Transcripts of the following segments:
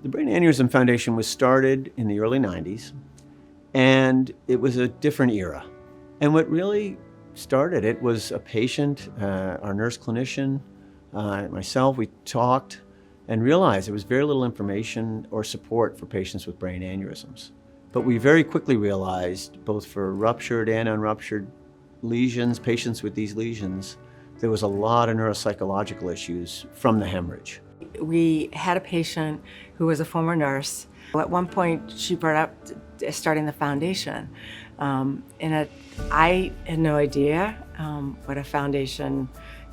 The Brain Aneurysm Foundation was started in the early 90s, and it was a different era. And what really started it was a patient, our nurse clinician, myself, we talked and realized there was very little information or support for patients with brain aneurysms. But we very quickly realized, both for ruptured and unruptured lesions, patients with these lesions, there was a lot of neuropsychological issues from the hemorrhage. We had a patient who was a former nurse. At one point, she brought up starting the foundation. I had no idea what a foundation,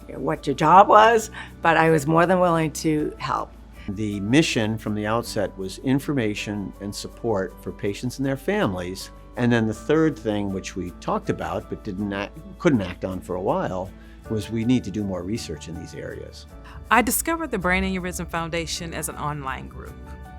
what your job was, but I was more than willing to help. The mission from the outset was information and support for patients and their families. And then the third thing, which we talked about but couldn't act on for a while, was we need to do more research in these areas. I discovered the Brain Aneurysm Foundation as an online group.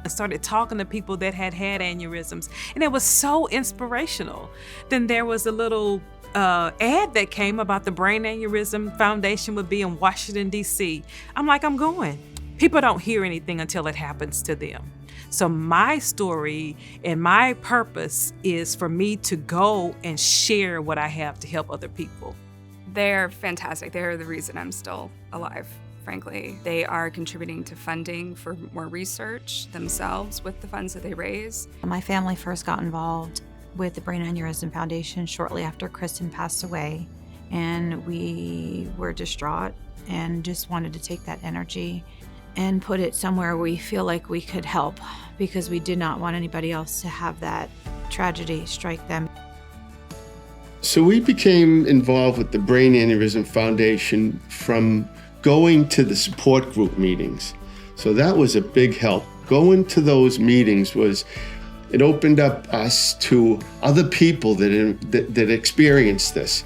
I started talking to people that had aneurysms, and it was so inspirational. Then there was a little ad that came about the Brain Aneurysm Foundation would be in Washington, D.C. I'm like, I'm going. People don't hear anything until it happens to them. So my story and my purpose is for me to go and share what I have to help other people. They're fantastic. They're the reason I'm still alive, frankly. They are contributing to funding for more research themselves with the funds that they raise. My family first got involved with the Brain Aneurysm Foundation shortly after Kristen passed away, and we were distraught and just wanted to take that energy and put it somewhere we feel like we could help, because we did not want anybody else to have that tragedy strike them. So we became involved with the Brain Aneurysm Foundation from going to the support group meetings. So that was a big help. Going to those meetings it opened up us to other people that experienced this.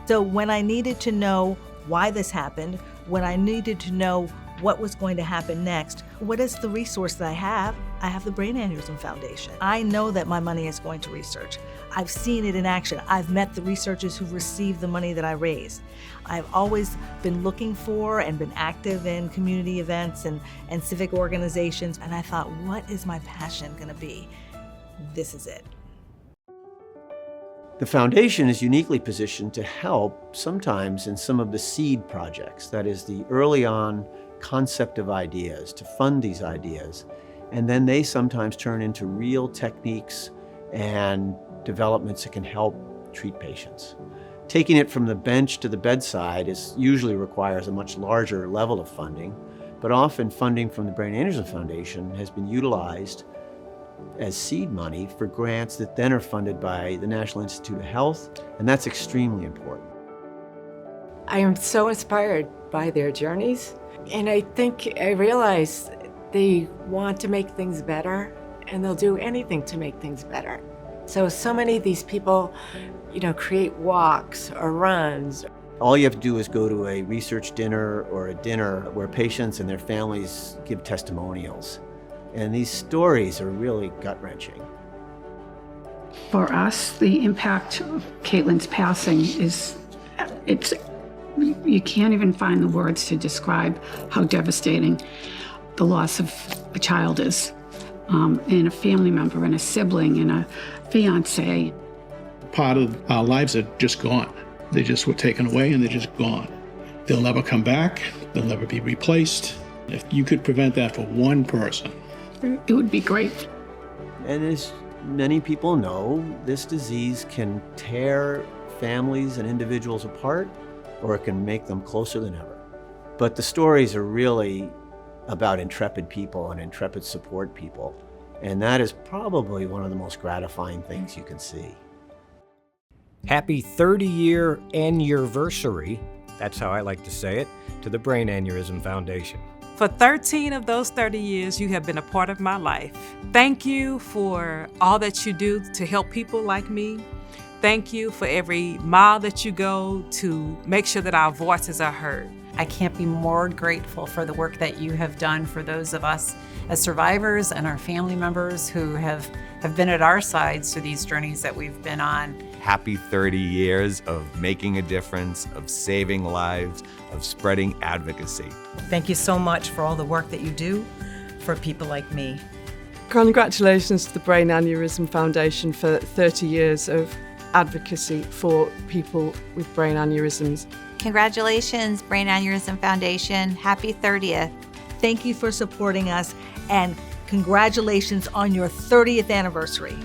So when I needed to know why this happened, when I needed to know what was going to happen next, what is the resource that I have? I have the Brain Aneurysm Foundation. I know that my money is going to research. I've seen it in action. I've met the researchers who've received the money that I raised. I've always been looking for and been active in community events and civic organizations, and I thought, what is my passion gonna be? This is it. The foundation is uniquely positioned to help sometimes in some of the seed projects, that is the early on concept of ideas, to fund these ideas. And then they sometimes turn into real techniques and developments that can help treat patients. Taking it from the bench to the bedside usually requires a much larger level of funding, but often funding from the Brain Aneurysm Foundation has been utilized as seed money for grants that then are funded by the National Institute of Health, and that's extremely important. I am so inspired by their journeys, and I realize they want to make things better, and they'll do anything to make things better. So many of these people, create walks or runs. All you have to do is go to a research dinner or a dinner where patients and their families give testimonials. And these stories are really gut-wrenching. For us, the impact of Caitlin's passing you can't even find the words to describe how devastating the loss of a child is, and a family member, and a sibling, and a fiance. Part of our lives are just gone. They just were taken away and they're just gone. They'll never come back. They'll never be replaced. If you could prevent that for one person, it would be great. And as many people know, this disease can tear families and individuals apart, or it can make them closer than ever. But the stories are really about intrepid people and intrepid support people. And that is probably one of the most gratifying things you can see. Happy 30-year anniversary, that's how I like to say it, to the Brain Aneurysm Foundation. For 13 of those 30 years, you have been a part of my life. Thank you for all that you do to help people like me. Thank you for every mile that you go to make sure that our voices are heard. I can't be more grateful for the work that you have done for those of us as survivors and our family members who have been at our sides through these journeys that we've been on. Happy 30 years of making a difference, of saving lives, of spreading advocacy. Thank you so much for all the work that you do for people like me. Congratulations to the Brain Aneurysm Foundation for 30 years of advocacy for people with brain aneurysms. Congratulations, Brain Aneurysm Foundation. Happy 30th. Thank you for supporting us, and congratulations on your 30th anniversary.